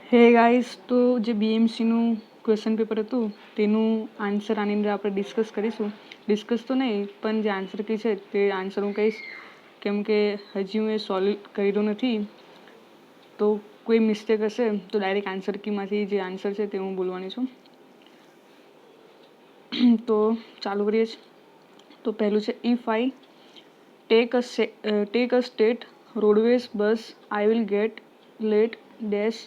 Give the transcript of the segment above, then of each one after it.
હે ગાઈસ, તો જે બીએમસીનું ક્વેશ્ચન પેપર હતું તેનું આન્સર આની અંદર આપણે ડિસ્કસ કરીશું. ડિસ્કસ તો નહીં, પણ જે આન્સર કી છે તે આન્સર હું કહીશ, કેમ કે હજી હું એ સોલ્વ કર્યું નથી. તો કોઈ મિસ્ટેક હશે તો ડાયરેક્ટ આન્સર કીમાંથી જે આન્સર છે તે હું બોલવાની છું. તો ચાલુ કરીએ છીએ. તો પહેલું છે, if I take a state roadways bus I will get late dash.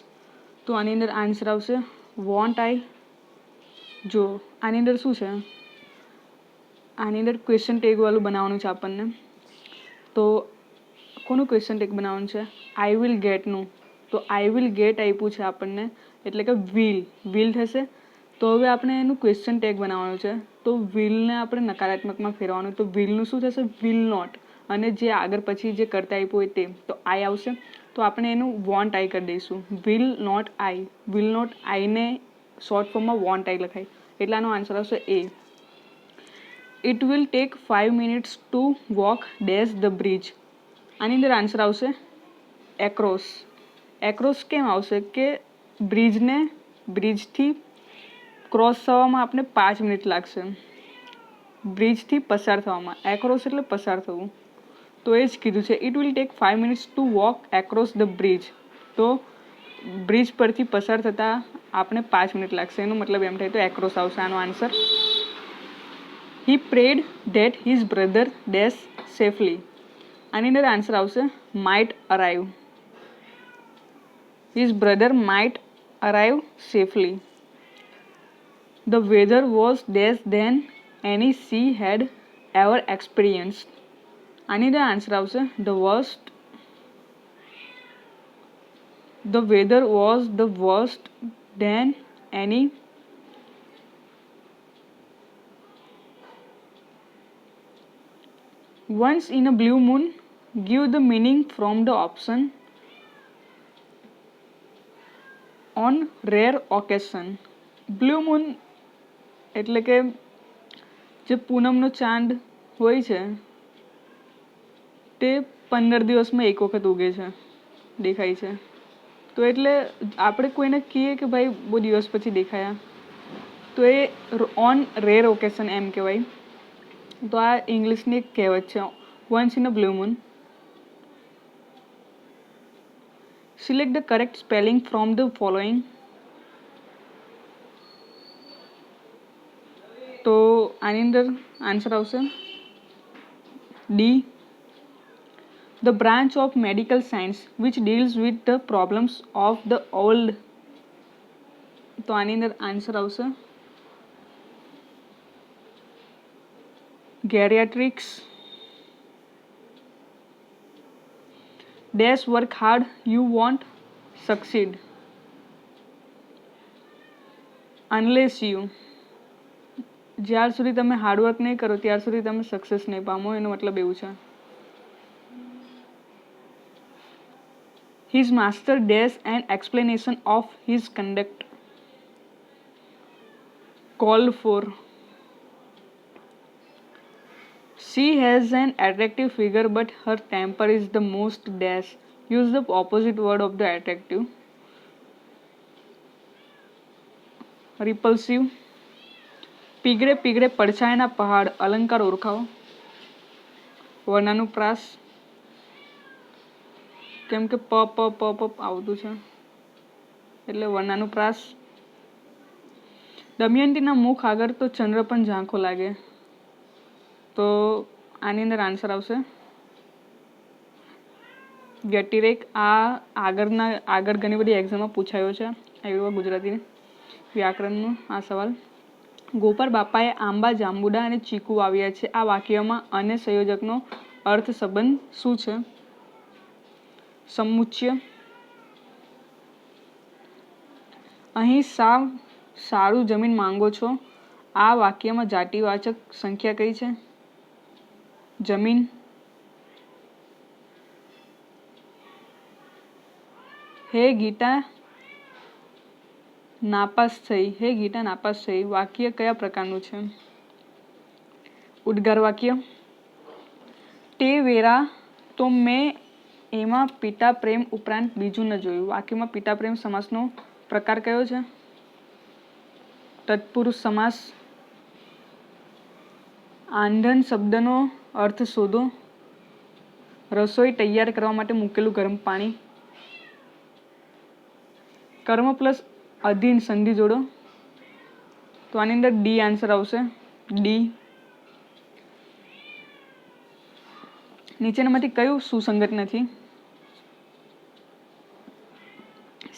તો આની અંદર આન્સર આવશે વોન્ટ આઈ. જો આની અંદર શું છે, આની અંદર ક્વેશ્ચન ટેગ વાળું બનાવવાનું છે આપણને. તો કોનું ક્વેશ્ચન ટેગ બનાવવાનું છે? આઈ વિલ ગેટનું. તો આઈ વિલ ગેટ આપ્યું છે આપણને, એટલે કે વિલ થશે. તો હવે આપણે એનું ક્વેશ્ચન ટેગ બનાવવાનું છે. તો વિલને આપણે નકારાત્મકમાં ફેરવાનું. તો વિલનું શું થશે? Will not. અને જે આગળ પછી જે કરતા આપ્યું હોય તે, તો આઈ આવશે. તો આપણે એનું વોન્ટ આઈ કરી દઈશું. Will not I. Will not આઈને શોર્ટ ફોર્મમાં વોન્ટ આઈ લખાય. એટલે આનો આન્સર આવશે એ. It will take 5 minutes to walk dash the bridge. આની અંદર આન્સર આવશે એક્રોસ. એક્રોસ કેમ આવશે? કે બ્રિજથી ક્રોસ થવામાં આપણે 5 મિનિટ લાગશે. બ્રિજથી પસાર થવામાં. એક્રોસ એટલે પસાર થવું. તો એ જ કીધું છે, it will take 5 minutes to walk across the bridge. તો બ્રિજ પરથી પસાર થતાં આપણે 5 મિનિટ લાગશે. એનો મતલબ એમ થાય તો એક્રોસ આવશે આનો answer. He prayed that his brother dash safely. આની અંદર આન્સર આવશે might arrive. His brother might arrive safely. The weather was dash than any she had ever experienced. આની અંદર આન્સર આવશે the weather was the worst than any once in a blue moon. Give the meaning from the option on rare occasion. Blue moon એટલે કે જે પૂનમનો ચાંદ હોય છે તે 15 દિવસમાં એક વખત ઉગે છે, દેખાય છે. તો એટલે આપણે કોઈને કહીએ કે ભાઈ બહુ દિવસ પછી દેખાયા, તો એ ઓન રેર ઓકેશન એમ કહેવાય. તો આ ઇંગ્લિશની એક કહેવત છે, once in a blue moon. Select the correct spelling from the following. તો આની અંદર આન્સર આવશે D. The branch of medical science which deals with the problems of the old. તો આની અંદર આન્સર આવશે geriatrics. Dash work hard, you won't succeed unless you. જ્યાર સુધી તમે હાર્ડવર્ક નહીં કરો ત્યાર સુધી તમે સક્સેસ નહીં પામો, એનો મતલબ એવું છે. His master dash an explanation of his conduct called for. She has an attractive figure but her temper is the most dash. Use the opposite word of the attractive. Repulsive. પીગળે પીગળે પડછાયાના પહાડ. અલંકાર ઓળખાવો. વર્ણાનુપ્રાસ. કેમ કે પ પ પ પ આવતું છે એટલે વર્ણાનુપ્રાસ. દમયંતીના મુખ આગળ તો ચંદ્ર પણ ઝાંખો લાગે. તો આની અંદર આન્સર આવશે વ્યતિરેક. આ આગળ ઘણી બધી એક્ઝામમાં પૂછાયો છે, આવ્યો ગુજરાતી વ્યાકરણનો આ સવાલ. ગોપાલ બાપાએ આંબા, જાંબુડા અને ચીકુ વાવ્યા છે. આ વાક્યમાં અને સંયોજકનો અર્થ સંબંધ શું છે? સમુચ્ચય. અહીં સારું જમીન માંગો છો. આ વાક્યમાં જાતિવાચક સંખ્યા કઈ છે? જમીન. હે ગીતા નાપાસ થઈ. વાક્ય કયા પ્રકારનું છે? ઉદ્ગાર વાક્ય. તે વેરા તો મેં એમાં પિતા પ્રેમ ઉપરાંત બીજું ન જોયું. વાક્યમાં પિતા પ્રેમ સમાસનો પ્રકાર કયો છે? તત્પુરુષ સમાસ. આંધન શબ્દનો અર્થ શોધો. રસોઈ તૈયાર કરવા માટે મૂકેલું ગરમ પાણી. કર્મ પ્લસ અધીન સંધિ જોડો. તો આની અંદર ડી આન્સર આવશે. ડી. નીચેનામાંથી કયું સુસંગત નથી?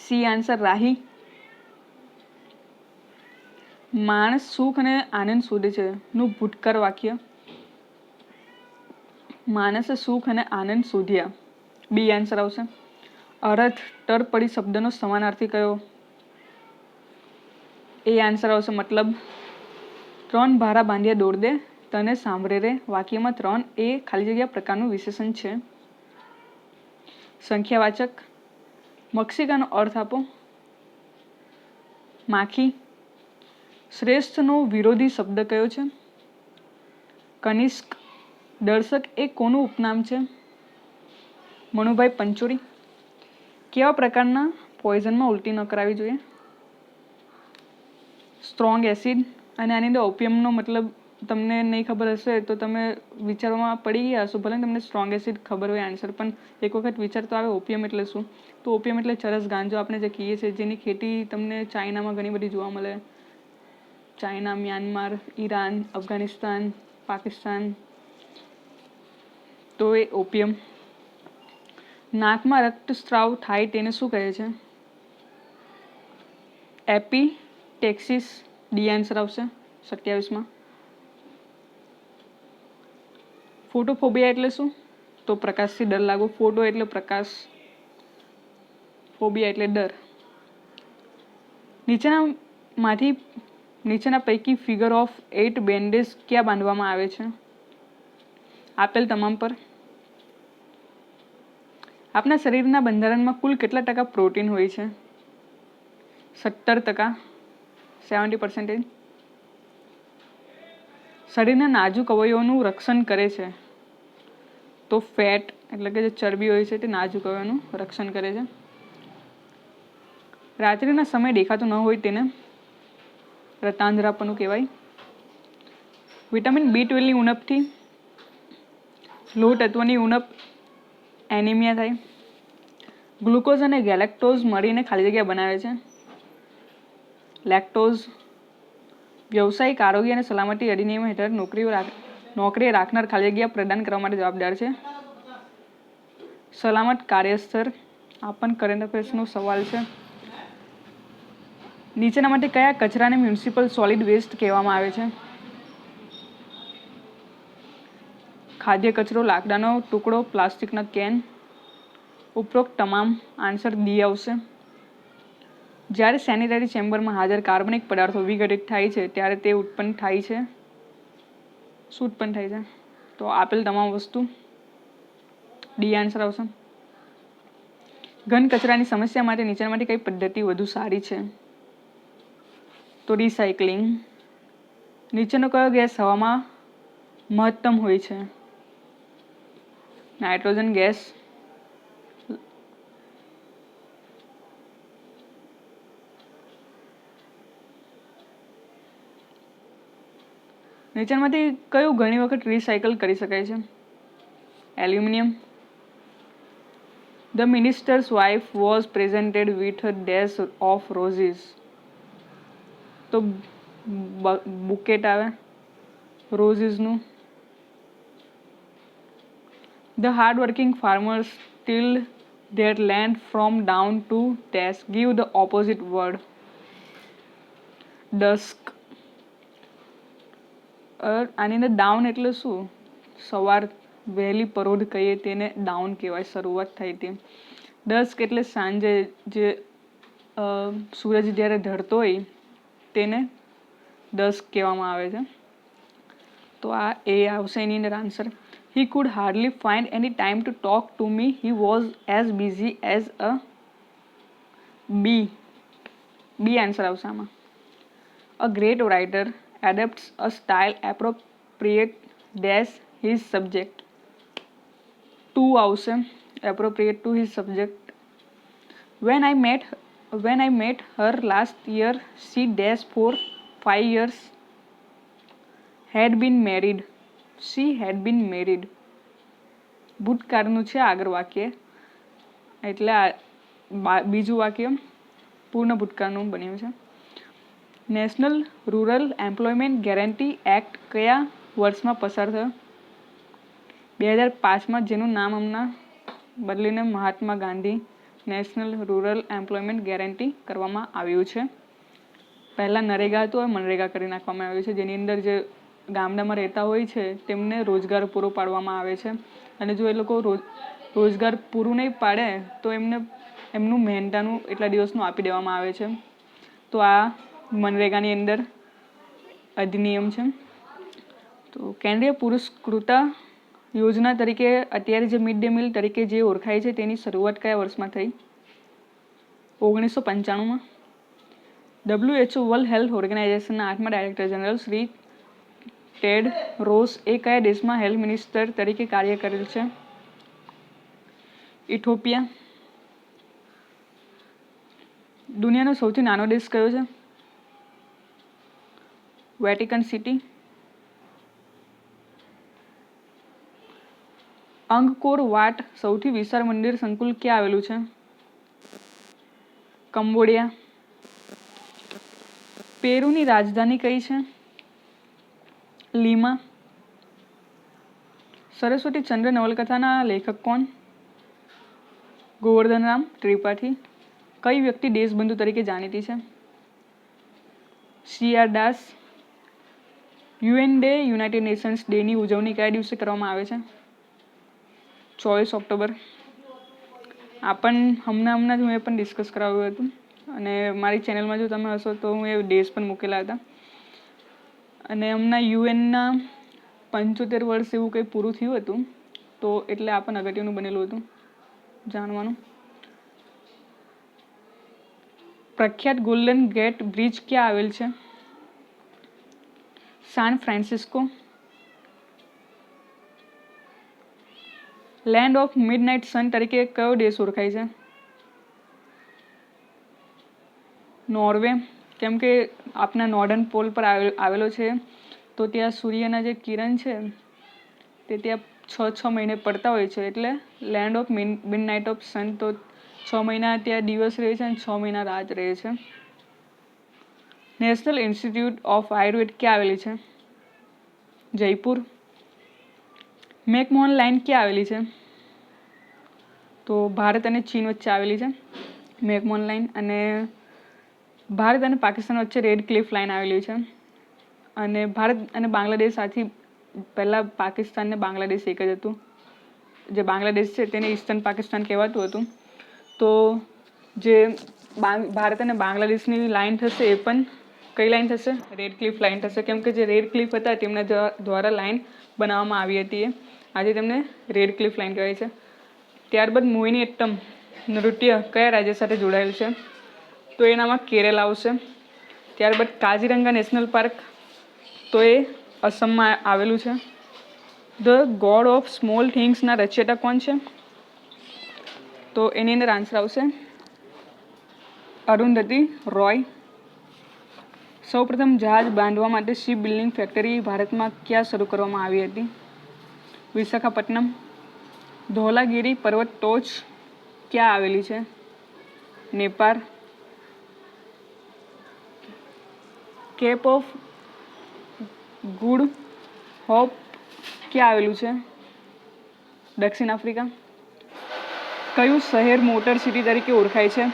સી આન્સર રાહી. માણસ સુખ અને આનંદ શોધે છે નું ભૂતકાળ વાક્ય. માણસે સુખ અને આનંદ શોધ્યા. બી આન્સર આવશે. અરથ તરપડી શબ્દનો સમાનાર્થી કયો? એ આન્સર આવશે મતલબ. 3 ભારા બાંધ્યા દોડ દે તને સાંભળે રે. વાક્યમાં 3 એ ખાલી જગ્યા પ્રકારનું વિશેષણ છે. સંખ્યાવાચક. મક્ષિકાનો અર્થ આપો. માખી. શ્રેષ્ઠનો વિરોધી શબ્દ કયો છે? કનિષ્ક. દર્શક એ કોનું ઉપનામ છે? મનુભાઈ પંચોળી. કેવા પ્રકારના પોઈઝનમાં ઉલટી ન કરાવી જોઈએ? Strong acid. અને આની અંદર ઓપિયમનો મતલબ તમને નહીં ખબર હશે તો તમે વિચારવામાં પડી ગયા હશો. ભલે તમને સ્ટ્રોંગ એસિડ ખબર હોય આન્સર, પણ એક વખત વિચાર તો આવે ઓપિયમ એટલે શું. તો ઓપિયમ એટલે ચરસ ગાંજો આપણે જે કહીએ છીએ, જેની ખેતી તમને ચાઇનામાં ઘણી બધી જોવા મળે. China, Myanmar, Iran, Afghanistan, Pakistan. તો એ ઓપિયમ. નાકમાં રક્તસ્રાવ થાય તેને શું કહે છે? એપિટેક્સિસ. ડી આન્સર આવશે 27માં. ફોટોફોબિયા એટલે શું? તો પ્રકાશથી ડર લાગવો. ફોટો એટલે પ્રકાશ, ફોબિયા એટલે ડર. નીચેના પૈકી ફિગર ઓફ 8 બેન્ડેજ ક્યાં બાંધવામાં આવે છે? આપેલ તમામ પર. આપણા શરીરના બંધારણમાં કુલ કેટલા ટકા પ્રોટીન હોય છે? 17%. 70%. શરીરના નાજુક અવયવોનું રક્ષણ કરે છે. તો ફેટ એટલે કે જે ચરબી હોય છે તે નાજુક અવયવોનું રક્ષણ કરે છે. રાત્રિના સમય દેખાતું ન હોય તેને રતાંધરાપણું કહેવાય. વિટામિન B12ની ઉણપથી લોહ તત્વની ઉણપ એનિમિયા થાય. ગ્લુકોઝ અને ગેલેક્ટોઝ મળીને ખાલી જગ્યા બનાવે છે. લેક્ટોઝ. વ્યવસાયિક આરોગ્ય અને સલામતી અધિનિયમ હેઠળ નોકરીએ રાખનાર ખાલી જગ્યા પ્રદાન કરવા માટે જવાબદાર છે. સલામત કાર્યસ્થળ. આ પણ કરંટ અફેર્સનો સવાલ છે. નીચેના માટે કયા કચરાને મ્યુનિસિપલ સોલિડ વેસ્ટ કહેવામાં આવે છે? ખાદ્ય કચરો, લાકડાનો ટુકડો, પ્લાસ્ટિકના કેન. ઉપરોક્ત તમામ. આન્સર ડી આવશે. જ્યારે સેનિટરી ચેમ્બરમાં હાજર કાર્બનિક પદાર્થો વિઘટિત થાય છે ત્યારે તે ઉત્પન્ન થાય છે. શું ઉત્પન્ન થાય છે? તો આપેલ તમામ વસ્તુ. ડી આન્સર આવશે. ઘન કચરાની સમસ્યા માટે નીચેનામાંથી કઈ પદ્ધતિ વધુ સારી છે? તો રિસાયકલિંગ. નીચેનો કયો ગેસ હવામાં મહત્તમ હોય છે? Nitrogen gas. નીચેનામાંથી કયું ઘણી વખત રિસાયકલ કરી શકાય છે? Aluminium. The minister's wife was presented with a dash of roses. તો બુકેટ આવે રોઝીસનું. The hard working farmers tilled their land from dawn to dash. Give the opposite word. Dusk. આની અંદર ડાઉન એટલે શું? સવાર વહેલી પરોઢ કહીએ તેને ડાઉન કહેવાય, શરૂઆત થાય તે. ડસ્ક એટલે સાંજે જે સૂરજ જ્યારે ઢળતો હોય તેને ડસ્ક કહેવામાં આવે છે. તો આ એ આવશે એની અંદર answer. He could hardly find any time to talk to me. He was as busy as a bee. B answer આવશે આમાં. A great writer adapts a style appropriate dash his subject. To આવશે appropriate to his subject. When I met when I met her last year, she dash for 5 years had been married. She had been married. ભૂતકાળનું છે આગળ વાક્ય, એટલે બીજું વાક્ય પૂર્ણ ભૂતકાળનું બન્યું છે. National rural employment guarantee act કયા વર્ષમાં પસાર થયો? 2005માં, જેનું નામ હમણાં બદલીને Mahatma Gandhi national rural employment guarantee કરવામાં આવ્યું છે. પહેલાં નરેગા હતું, હવે મનરેગા કરી નાખવામાં આવ્યું છે, જેની અંદર જે ગામડામાં રહેતા હોય છે તેમને રોજગાર પૂરો પાડવામાં આવે છે. અને જો એ લોકો રોજગાર પૂરું નહીં પાડે તો એમનું મહેનતાનું એટલા દિવસનું આપી દેવામાં આવે છે. તો આ મનરેગાની અંદર અધિનિયમ છે. તો કેન્દ્રીય પુરસ્કૃતા યોજના તરીકે અત્યારે જે મિડ ડે મીલ તરીકે જે ઓળખાય છે તેની શરૂઆત કયા વર્ષમાં થઈ? 1995માં. WHO વર્લ્ડ હેલ્થ ઓર્ગેનાઇઝેશનના 8મા director general Shri Tedros એ કયા દેશમાં હેલ્થ મિનિસ્ટર તરીકે કાર્ય કરેલ છે? ઇથોપિયા. દુનિયાનો સૌથી નાનો દેશ કયો છે? Vatican city. અંગકોર વાટ સૌથી વિશાળ મંદિર સંકુલ ક્યાં આવેલું છે? કંબોડિયા. પેરુની રાજધાની કઈ છે? લીમા. સરસ્વતી ચંદ્ર નવલકથાના લેખક કોણ? ગોવર્ધનરામ ત્રિપાઠી. કઈ વ્યક્તિ દેશબંધુ તરીકે જાણીતી છે? CR દાસ. UN ડે યુનાઇટેડ નેશન્સ ડેની ઉજવણી કયા દિવસે કરવામાં આવે છે? 24 ઓક્ટોબર. આ પણ હમણાં જ હું એ પણ ડિસ્કસ કરાવ્યું હતું, અને મારી ચેનલમાં જો તમે હશો તો હું એ ડેઝ પણ મૂકેલા હતા. અને હમણાં યુએનના 75 વર્ષ એવું કંઈ પૂરું થયું હતું, તો એટલે આ પણ અગત્યનું બનેલું હતું જાણવાનું. પ્રખ્યાત ગોલ્ડન ગેટ બ્રિજ ક્યાં આવેલ છે? San Francisco. Land of midnight sun તરીકે કયો દેશ ઓળખાય છે? નોર્વે. કેમ કે આપણા નોર્ધન પોલ પર આવેલો છે, તો ત્યાં સૂર્યના જે કિરણ છે તે ત્યાં 6 મહિને પડતા હોય છે, એટલે લેન્ડ ઓફ મિડનાઇટ ઓફ સન. તો 6 મહિના ત્યાં દિવસ રહે છે અને 6 મહિના રાત રહે છે. નેશનલ ઇન્સ્ટિટ્યૂટ ઓફ આયુર્વેદ ક્યાં આવેલી છે? જયપુર. મેકમોહન લાઇન ક્યાં આવેલી છે? તો ભારત અને ચીન વચ્ચે આવેલી છે મેકમોહન લાઇન. અને ભારત અને પાકિસ્તાન વચ્ચે રેડ ક્લિફ લાઇન આવેલી છે. અને ભારત અને બાંગ્લાદેશ આથી પહેલાં પાકિસ્તાન ને બાંગ્લાદેશ એક જ હતું. જે બાંગ્લાદેશ છે તેને ઈસ્ટર્ન પાકિસ્તાન કહેવાતું હતું. તો જે ભારત અને બાંગ્લાદેશની લાઇન થશે એ પણ કઈ લાઇન થશે? રેડ ક્લિફ લાઇન થશે. કેમ કે જે રેડ ક્લિફ હતા તેમના દ્વારા લાઇન બનાવવામાં આવી હતી. આજે તેમને રેડ ક્લિફ લાઇન કહેવાય છે. ત્યારબાદ મોહિનીઅટ્ટમ નૃત્ય કયા રાજ્ય સાથે જોડાયેલ છે? તો એનામાં કેરળ આવશે. ત્યારબાદ કાઝીરંગા નેશનલ પાર્ક, તો એ અસમમાં આવેલું છે. ધ ગોડ ઓફ સ્મોલ થિંગ્સના રચયિતા કોણ છે? તો એની અંદર આન્સર આવશે અરુંધતી રોય. સૌપ્રથમ જહાજ બાંધવા માટે શિપ બિલ્ડિંગ ફેક્ટરી ભારતમાં ક્યાં શરૂ કરવામાં આવી હતી? વિશાખાપટ્ટનમ. ધોલાગીરી પર્વત ટોચ ક્યાં આવેલી છે? Nepal. Cape of Good Hope ક્યાં આવેલું છે? દક્ષિણ આફ્રિકા. કયું શહેર મોટર સિટી તરીકે ઓળખાય છે?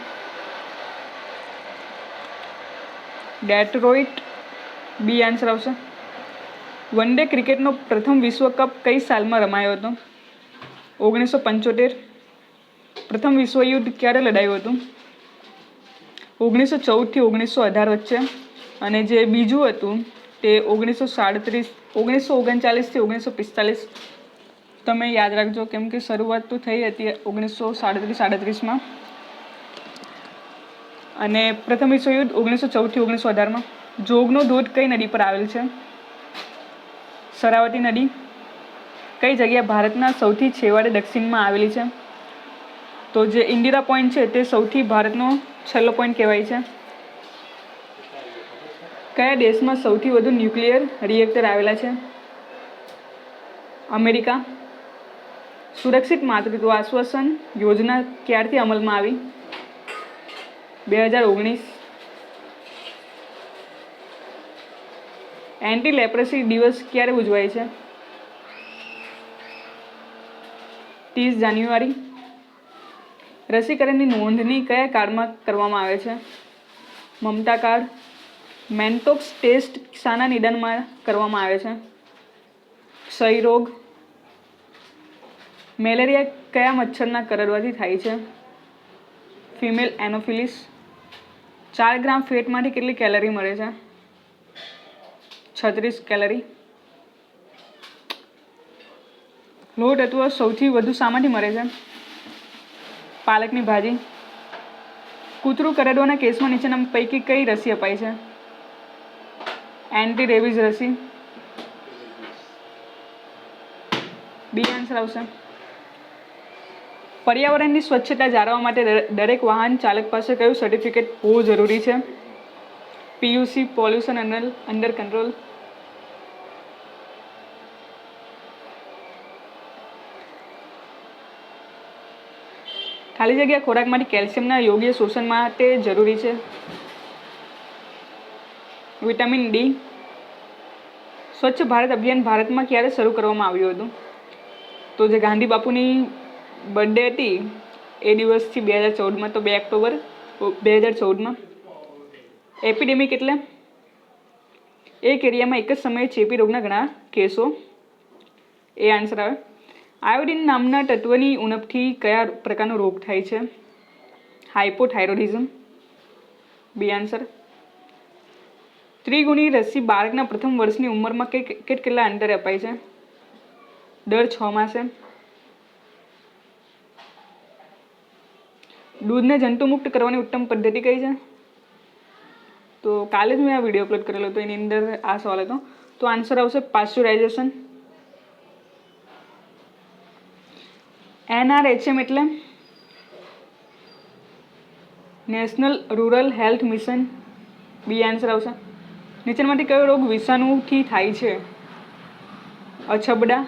ડેટ્રોઇટ. બી આન્સર આવશે. વન ડે ક્રિકેટનો પ્રથમ વિશ્વ કપ કઈ સાલમાં રમાયો હતો? 1975. પ્રથમ વિશ્વયુદ્ધ ક્યારે લડાયું હતું? 1914 થી 1918 વચ્ચે. અને જે બીજું હતું તે 1939 થી 1945. તમે યાદ રાખજો, કેમ કે શરૂઆત તો થઈ હતી 1937-38માં. અને પ્રથમ વિશ્વયુદ્ધ 1914 થી 1918માં. જોગનો ધોધ કઈ નદી પર આવેલ છે? શરાવતી નદી. કઈ જગ્યા ભારતના સૌથી છેવાડે દક્ષિણમાં આવેલી છે? તો જે ઇન્દિરા પોઈન્ટ છે તે સૌથી ભારતનો છેલ્લો પોઈન્ટ કહેવાય છે. કયા દેશમાં સૌથી વધુ ન્યુક્લિયર રિએક્ટર આવેલા છે? અમેરિકા. સુરક્ષિત માતૃત્વ આશ્વાસન યોજના ક્યારથી અમલમાં આવી? 2019. એન્ટી લેપ્રસી દિવસ ક્યારે ઉજવાય છે? 30 જાન્યુઆરી. રસીકરણની નોંધણી કયા કાર્ડમાં કરવામાં આવે છે? મમતા કાર્ડ. મેન્ટોક્સ ટેસ્ટ શાના નિદાનમાં કરવામાં આવે છે? ક્ષય રોગ. મેલેરિયા કયા મચ્છરના કરડવાથી થાય છે? Female anopheles. 4 ગ્રામ ફેટમાંથી કેટલી કેલરી મળે છે? 36 કેલરી. લોહ તત્વ સૌથી વધુ શામાંથી મળે છે? પાલકની ભાજી. કૂતરું કરડવાના કેસમાં નીચેના પૈકી કઈ રસી અપાય છે? એન્ટી રેબીઝ રસી. બી આન્સર આવશે. પર્યાવરણની સ્વચ્છતા જાળવવા માટે દરેક વાહન ચાલક પાસે કયું સર્ટિફિકેટ હોવું જરૂરી છે? PUC, pollution under control. ખાલી જગ્યા ખોરાકમાંથી કેલ્શિયમના યોગ્ય શોષણ માટે જરૂરી છે? Vitamin D. સ્વચ્છ ભારત અભિયાન ભારતમાં ક્યારે શરૂ કરવામાં આવ્યું હતું? તો જે ગાંધી બાપુની બર્થડે હતી એ દિવસથી 2014માં, તો 2 ઓક્ટોબર 2014માં. એપિડેમિક એટલે એક એરિયામાં એક જ સમયે ચેપી રોગના ઘણા કેસો. એ આન્સર આવે. આયોડિન નામના તત્વની ઉણપથી કયા પ્રકારનો રોગ થાય છે? હાઇપોથાઇરોઇડિઝમ. B answer. ત્રિગુણી રસી બાળકના પ્રથમ વર્ષની ઉંમરમાં કેટલા અંતરે અપાય છે? દર 6 માસે. દૂધને જંતુમુક્ત કરવાની ઉત્તમ પદ્ધતિ કઈ છે? તો કાલે જ મેં આ વિડીયો અપલોડ કરેલો હતો, એની અંદર આ સવાલ હતો. તો આન્સર આવશે પાસ્ચરાઇઝેશન. NRHM એટલે National Rural Health Mission. B answer આવશે. નીચેનામાંથી કયો રોગ વિષાણુથી થાય છે? અછબડા.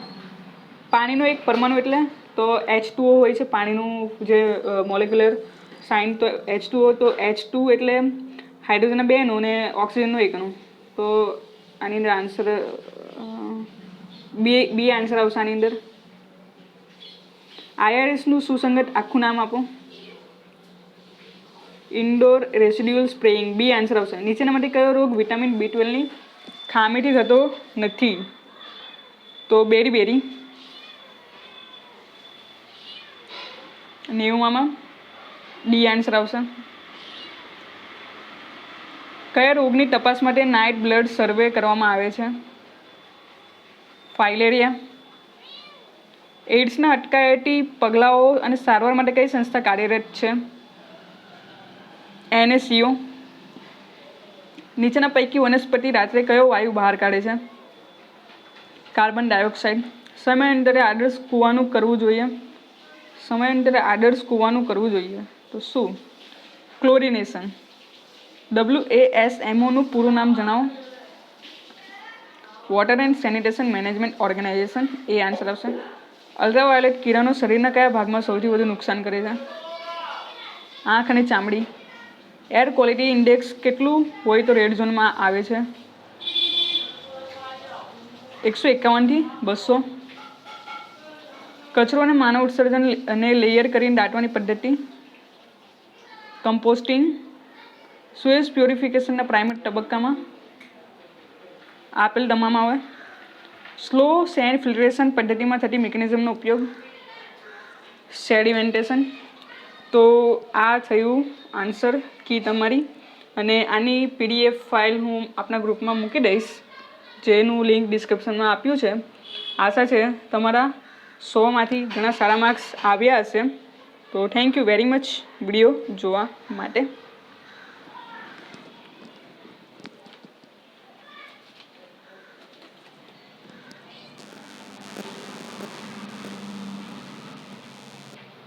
પાણીનો એક પરમાણુ એટલે તો H2O હોય છે પાણીનું જે મોલેક્યુલર સાઇન. તો H2O, તો H2 એટલે હાઇડ્રોજનના 2 અણુ અને ઓક્સિજનનો 1 અણુ. તો આની અંદર આન્સર બી આન્સર આવશે આની અંદર. IRSનું સુસંગત આખું નામ આપો. Indoor residual spraying. B answer આવશે. નીચેનામાંથી કયો રોગ વિટામિન B12ની ખામીથી થતો નથી? તો બેરી. 90માં ડી આન્સર આવશે. કયા રોગની તપાસ માટે નાઇટ બ્લડ સર્વે કરવામાં આવે છે? ફાઇલેરિયા. એઇડ્સના અટકાયતી પગલાઓ અને સારવાર માટે કઈ સંસ્થા કાર્યરત છે? NACO. નીચેના પૈકી વનસ્પતિ રાત્રે કયો વાયુ બહાર કાઢે છે? Carbon dioxide. સમયાંતરે આદર્શ કૂવાનું કરવું જોઈએ. તો શું? ક્લોરિનેશન. WASMOનું પૂરું નામ જણાવો. Water and Sanitation Management Organisation. A answer આવશે. અલ્ટ્રાવાયોલેટ કિરણો શરીરના કયા ભાગમાં સૌથી વધુ નુકસાન કરે છે? આંખ અને ચામડી. એર ક્વોલિટી ઇન્ડેક્સ કેટલું હોય તો રેડ ઝોનમાં આવે છે? 151 થી 200. કચરો અને માનવ ઉત્સર્જન અને લેયર કરીને દાટવાની પદ્ધતિ? કમ્પોસ્ટિંગ. સ્વેજ પ્યોરિફિકેશનના પ્રાઇમરી તબક્કામાં આપેલ તમામ આવે. સ્લો સેન્ડ ફિલ્ટરેશન પદ્ધતિમાં થતી મિકેનિઝમનો ઉપયોગ? સેડિમેન્ટેશન. તો આ થયું આન્સર કી તમારી. અને આની PDF ફાઇલ હું આપણા ગ્રુપમાં મૂકી દઈશ, જેનું લિંક ડિસ્ક્રિપ્શનમાં આપ્યું છે. આશા છે તમારા 100માંથી ઘણા સારા માર્ક્સ આવ્યા હશે. તો thank you very much video જોવા માટે.